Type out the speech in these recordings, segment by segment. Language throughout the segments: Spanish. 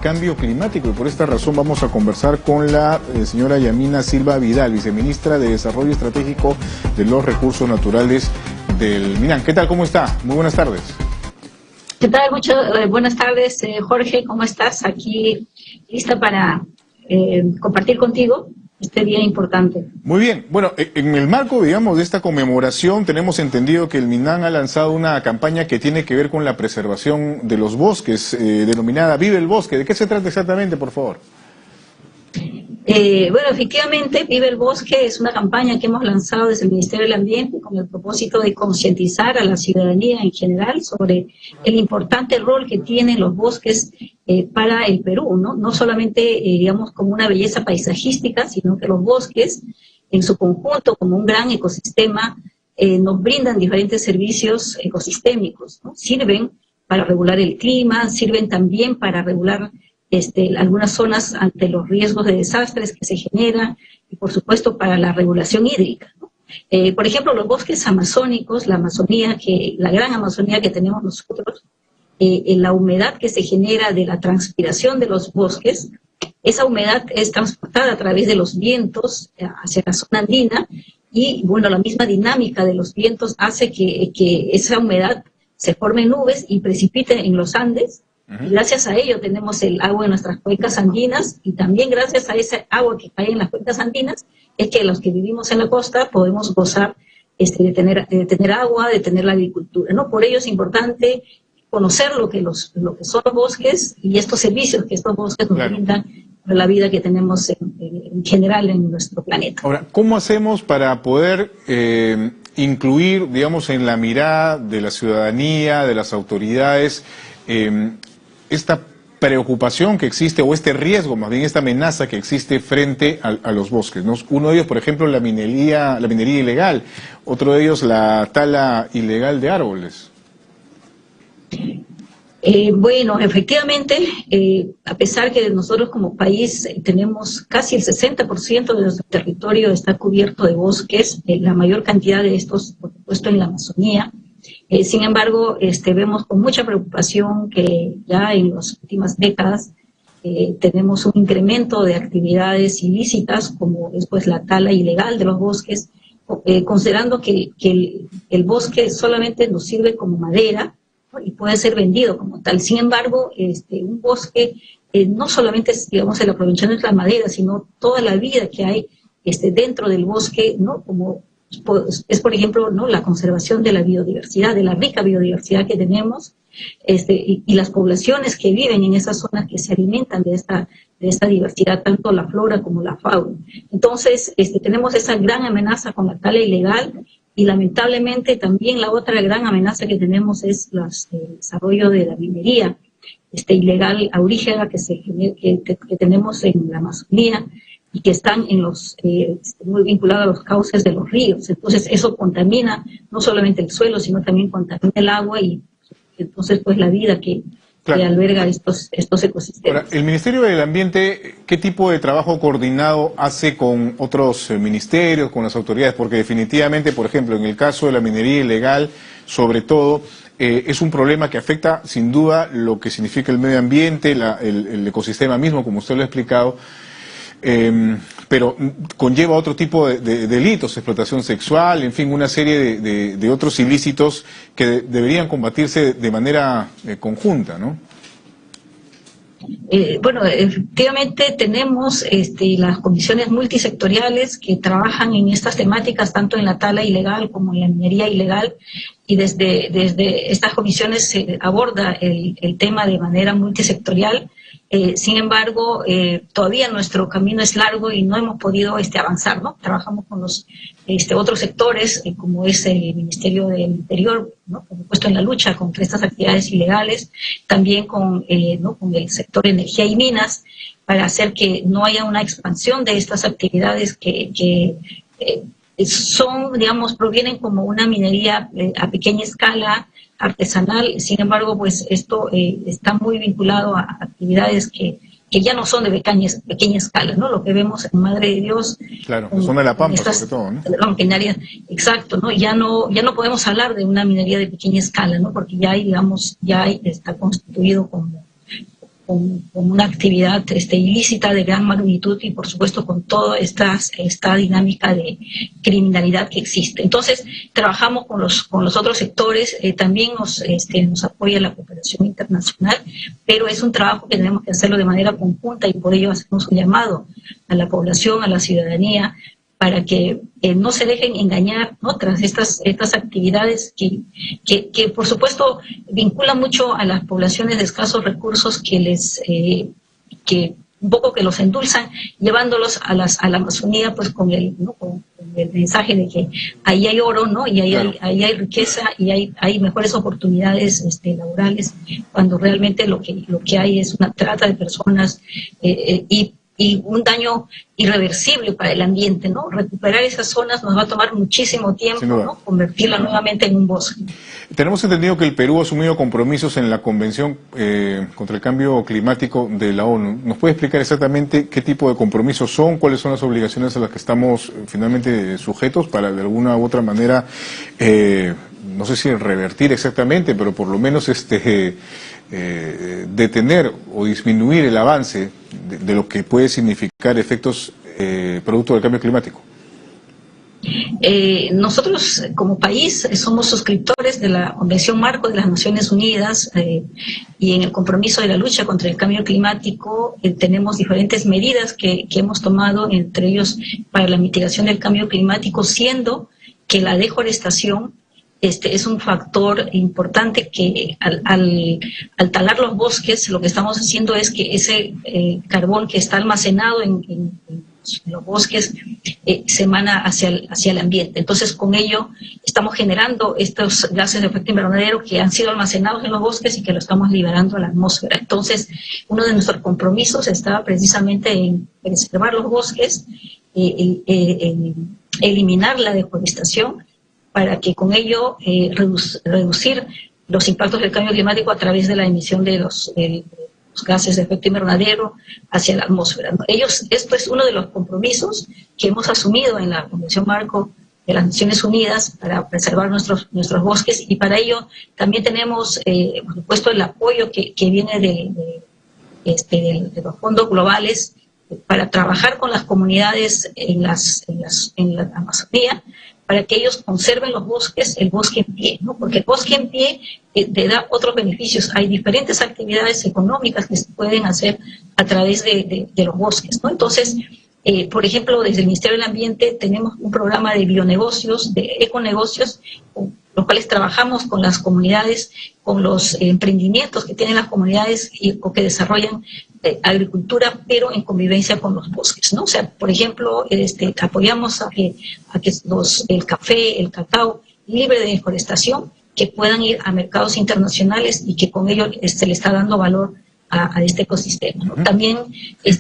Cambio climático, y por esta razón vamos a conversar con la señora Yamina Silva Vidal, viceministra de Desarrollo Estratégico de los Recursos Naturales del MINAN. ¿Qué tal? ¿Cómo está? Muy buenas tardes. ¿Qué tal? Buenas tardes, Jorge. ¿Cómo estás? Aquí lista para compartir contigo este día importante. Muy bien. Bueno, en el marco, digamos, de esta conmemoración, tenemos entendido que el MINAN ha lanzado una campaña que tiene que ver con la preservación de los bosques, denominada Vive el Bosque. ¿De qué se trata exactamente, por favor? Bueno, efectivamente, Vive el Bosque es una campaña que hemos lanzado desde el Ministerio del Ambiente con el propósito de concientizar a la ciudadanía en general sobre el importante rol que tienen los bosques para el Perú, ¿no? No solamente, digamos, como una belleza paisajística, sino que los bosques en su conjunto, como un gran ecosistema, nos brindan diferentes servicios ecosistémicos, ¿no? Sirven para regular el clima, sirven también para regular algunas zonas ante los riesgos de desastres que se generan y, por supuesto, para la regulación hídrica, ¿no? Por ejemplo, los bosques amazónicos, la Amazonía, la gran Amazonía que tenemos nosotros, la humedad que se genera de la transpiración de los bosques, esa humedad es transportada a través de los vientos hacia la zona andina y, bueno, la misma dinámica de los vientos hace que esa humedad se forme en nubes y precipite en los Andes. Y gracias a ello tenemos el agua en nuestras cuencas andinas y también gracias a esa agua que cae en las cuencas andinas es que los que vivimos en la costa podemos gozar de tener agua, de tener la agricultura, ¿no? Por ello es importante conocer lo que son los bosques y estos servicios que estos bosques nos brindan para la vida que tenemos en general en nuestro planeta. Ahora, ¿cómo hacemos para poder incluir, digamos, en la mirada de la ciudadanía, de las autoridades, esta preocupación que existe, o este riesgo, más bien esta amenaza que existe frente a los bosques, ¿no? Uno de ellos, por ejemplo, la minería ilegal, otro de ellos la tala ilegal de árboles? Bueno, efectivamente, a pesar que nosotros como país tenemos casi el 60% de nuestro territorio está cubierto de bosques, la mayor cantidad de estos, por supuesto, en la Amazonía. Sin embargo, vemos con mucha preocupación que ya en las últimas décadas tenemos un incremento de actividades ilícitas, como es pues la tala ilegal de los bosques, considerando que el bosque solamente nos sirve como madera, ¿no? Y puede ser vendido como tal. Sin embargo, un bosque no solamente es, digamos, el aprovechamiento de la madera, sino toda la vida que hay dentro del bosque, ¿no? Como es, por ejemplo, ¿no? La conservación de la biodiversidad, de la rica biodiversidad que tenemos, y las poblaciones que viven en esas zonas que se alimentan de esta diversidad, tanto la flora como la fauna. Entonces, tenemos esa gran amenaza con la tala ilegal, y lamentablemente también la otra gran amenaza que tenemos es el desarrollo de la minería ilegal aurígera que tenemos en la Amazonía, y que están muy vinculados a los cauces de los ríos. Entonces eso contamina no solamente el suelo, sino también contamina el agua y entonces pues la vida que alberga estos ecosistemas. Ahora, el Ministerio del Ambiente, ¿qué tipo de trabajo coordinado hace con otros ministerios, con las autoridades? Porque definitivamente, por ejemplo, en el caso de la minería ilegal, sobre todo, es un problema que afecta sin duda lo que significa el medio ambiente, el ecosistema mismo, como usted lo ha explicado, pero conlleva otro tipo de delitos, explotación sexual, en fin, una serie de otros ilícitos que deberían combatirse de manera conjunta, ¿no? Bueno, efectivamente tenemos las comisiones multisectoriales que trabajan en estas temáticas, tanto en la tala ilegal como en la minería ilegal, y desde estas comisiones se aborda el tema de manera multisectorial. Sin embargo, todavía nuestro camino es largo y no hemos podido avanzar, ¿no? Trabajamos con los otros sectores, como es el Ministerio del Interior, ¿no? Por supuesto en la lucha contra estas actividades ilegales, también con el sector energía y minas, para hacer que no haya una expansión de estas actividades que son, digamos, provienen como una minería a pequeña escala, artesanal. Sin embargo, pues esto está muy vinculado a actividades que ya no son de pequeña escala, ¿no? Lo que vemos en Madre de Dios. Claro, son de la Pampa, sobre todo, ¿no? Exacto, ¿no? Ya no podemos hablar de una minería de pequeña escala, ¿no? Porque ya está constituido como con una actividad ilícita de gran magnitud y por supuesto con toda esta dinámica de criminalidad que existe. Entonces trabajamos con los otros sectores, también nos apoya la cooperación internacional, pero es un trabajo que tenemos que hacerlo de manera conjunta y por ello hacemos un llamado a la población, a la ciudadanía, para que no se dejen engañar, ¿no?, tras estas actividades que por supuesto vinculan mucho a las poblaciones de escasos recursos que un poco que los endulzan, llevándolos a la Amazonía pues con el mensaje de que ahí hay oro, ¿no?, y ahí hay riqueza y hay mejores oportunidades laborales, cuando realmente lo que hay es una trata de personas y un daño irreversible para el ambiente, ¿no? Recuperar esas zonas nos va a tomar muchísimo tiempo, ¿no?, convertirla nuevamente en un bosque. Tenemos entendido que el Perú ha asumido compromisos en la Convención contra el Cambio Climático de la ONU. ¿Nos puede explicar exactamente qué tipo de compromisos son, cuáles son las obligaciones a las que estamos finalmente sujetos para de alguna u otra manera, no sé si revertir exactamente, pero por lo menos detener o disminuir el avance de lo que puede significar efectos producto del cambio climático? Nosotros como país somos suscriptores de la Convención Marco de las Naciones Unidas y en el compromiso de la lucha contra el cambio climático tenemos diferentes medidas que hemos tomado, entre ellos para la mitigación del cambio climático, siendo que la deforestación es un factor importante que al talar los bosques lo que estamos haciendo es que ese carbón que está almacenado en los bosques se emana hacia el ambiente. Entonces con ello estamos generando estos gases de efecto invernadero que han sido almacenados en los bosques y que lo estamos liberando a la atmósfera. Entonces uno de nuestros compromisos está precisamente en preservar los bosques, eliminar la deforestación, para que con ello reducir los impactos del cambio climático a través de la emisión de los gases de efecto invernadero hacia la atmósfera, ¿no? Esto es uno de los compromisos que hemos asumido en la Convención Marco de las Naciones Unidas para preservar nuestros bosques, y para ello también tenemos, por supuesto, el apoyo que viene de los fondos globales para trabajar con las comunidades en la Amazonía, para que ellos conserven los bosques, el bosque en pie, ¿no? Porque el bosque en pie te da otros beneficios. Hay diferentes actividades económicas que se pueden hacer a través de los bosques, ¿no? Entonces, por ejemplo, desde el Ministerio del Ambiente tenemos un programa de bionegocios, de econegocios, con los cuales trabajamos con las comunidades, con los emprendimientos que tienen las comunidades o que desarrollan agricultura, pero en convivencia con los bosques, ¿no? O sea, por ejemplo, apoyamos a que el café, el cacao libre de deforestación, que puedan ir a mercados internacionales y que con ello se le está dando valor a este ecosistema, ¿no? También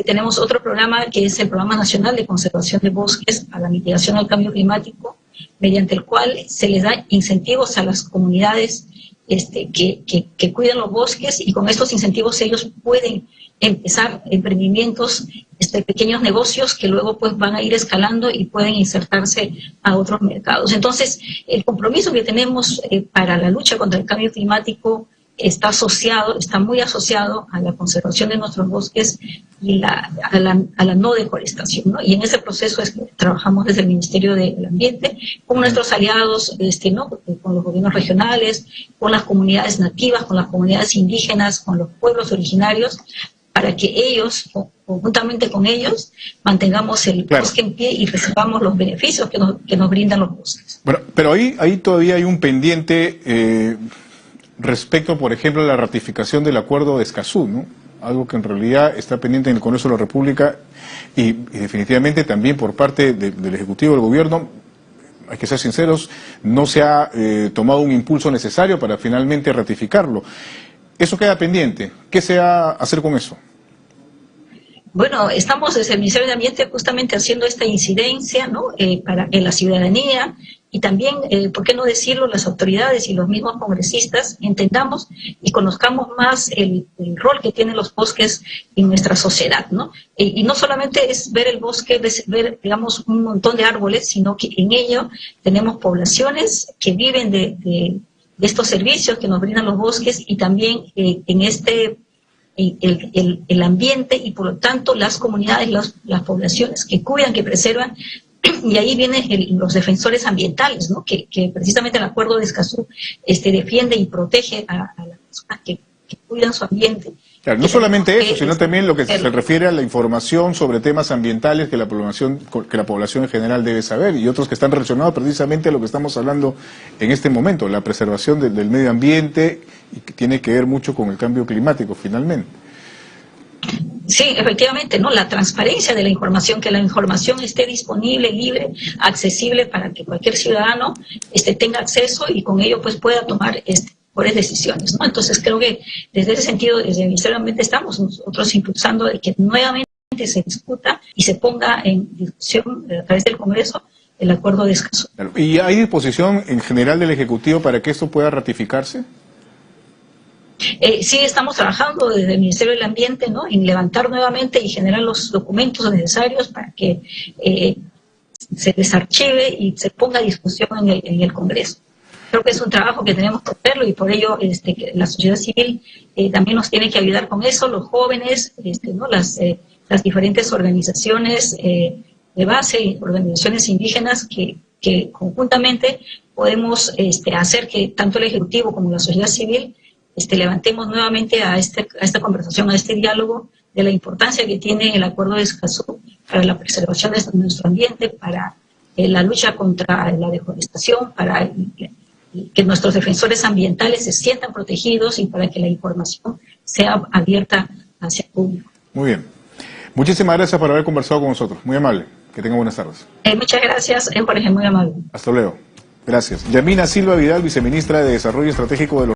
tenemos otro programa que es el Programa Nacional de Conservación de Bosques a la mitigación del cambio climático, mediante el cual se les da incentivos a las comunidades que cuidan los bosques, y con estos incentivos ellos pueden empezar emprendimientos, pequeños negocios que luego pues van a ir escalando y pueden insertarse a otros mercados. Entonces, el compromiso que tenemos para la lucha contra el cambio climático está muy asociado a la conservación de nuestros bosques y a la no deforestación, ¿no? Y en ese proceso es que trabajamos desde el Ministerio del Ambiente con nuestros aliados, ¿no?, con los gobiernos regionales, con las comunidades nativas, con las comunidades indígenas, con los pueblos originarios, para que ellos, conjuntamente con ellos, mantengamos el bosque en pie y recibamos los beneficios que nos brindan los bosques. Bueno, pero ahí todavía hay un pendiente respecto, por ejemplo, a la ratificación del Acuerdo de Escazú, ¿no? Algo que en realidad está pendiente en el Congreso de la República y definitivamente también por parte del Ejecutivo del Gobierno. Hay que ser sinceros, no se ha tomado un impulso necesario para finalmente ratificarlo. Eso queda pendiente. ¿Qué se va a hacer con eso? Bueno, estamos desde el Ministerio de Ambiente justamente haciendo esta incidencia, ¿no?, para que la ciudadanía y también, ¿por qué no decirlo?, las autoridades y los mismos congresistas entendamos y conozcamos más el rol que tienen los bosques en nuestra sociedad, ¿no? Y no solamente es ver el bosque, ver, digamos, un montón de árboles, sino que en ello tenemos poblaciones que viven de estos servicios que nos brindan los bosques, y también en este el ambiente y por lo tanto las comunidades, las poblaciones que cuidan, que preservan. Y ahí vienen los defensores ambientales, ¿no? que precisamente el Acuerdo de Escazú defiende y protege a las personas que cuidan su ambiente. Claro, no solamente eso, sino también lo que se refiere a la información sobre temas ambientales que la población en general debe saber, y otros que están relacionados precisamente a lo que estamos hablando en este momento, la preservación del medio ambiente, y que tiene que ver mucho con el cambio climático finalmente. Sí, efectivamente, ¿no? La transparencia de la información, que la información esté disponible, libre, accesible para que cualquier ciudadano tenga acceso y con ello pues pueda tomar mejores decisiones, ¿no? Entonces creo que desde ese sentido, desde el Ministerio de Ambiente estamos nosotros impulsando de que nuevamente se discuta y se ponga en discusión a través del Congreso el Acuerdo de Escazú. ¿Y hay disposición en general del Ejecutivo para que esto pueda ratificarse? Sí, estamos trabajando desde el Ministerio del Ambiente, ¿no? En levantar nuevamente y generar los documentos necesarios para que se desarchive y se ponga a discusión en el Congreso. Creo que es un trabajo que tenemos que hacerlo y por ello que la sociedad civil también nos tiene que ayudar con eso, los jóvenes, ¿no? Las diferentes organizaciones de base, organizaciones indígenas que conjuntamente podemos hacer que tanto el Ejecutivo como la sociedad civil levantemos nuevamente a esta conversación, a este diálogo de la importancia que tiene el Acuerdo de Escazú para la preservación de nuestro ambiente, para la lucha contra la deforestación, para que nuestros defensores ambientales se sientan protegidos y para que la información sea abierta hacia el público. Muy bien. Muchísimas gracias por haber conversado con nosotros. Muy amable. Que tenga buenas tardes. Muchas gracias, Jorge, muy amable. Hasta luego. Gracias. Yamina Silva Vidal, viceministra de Desarrollo Estratégico de los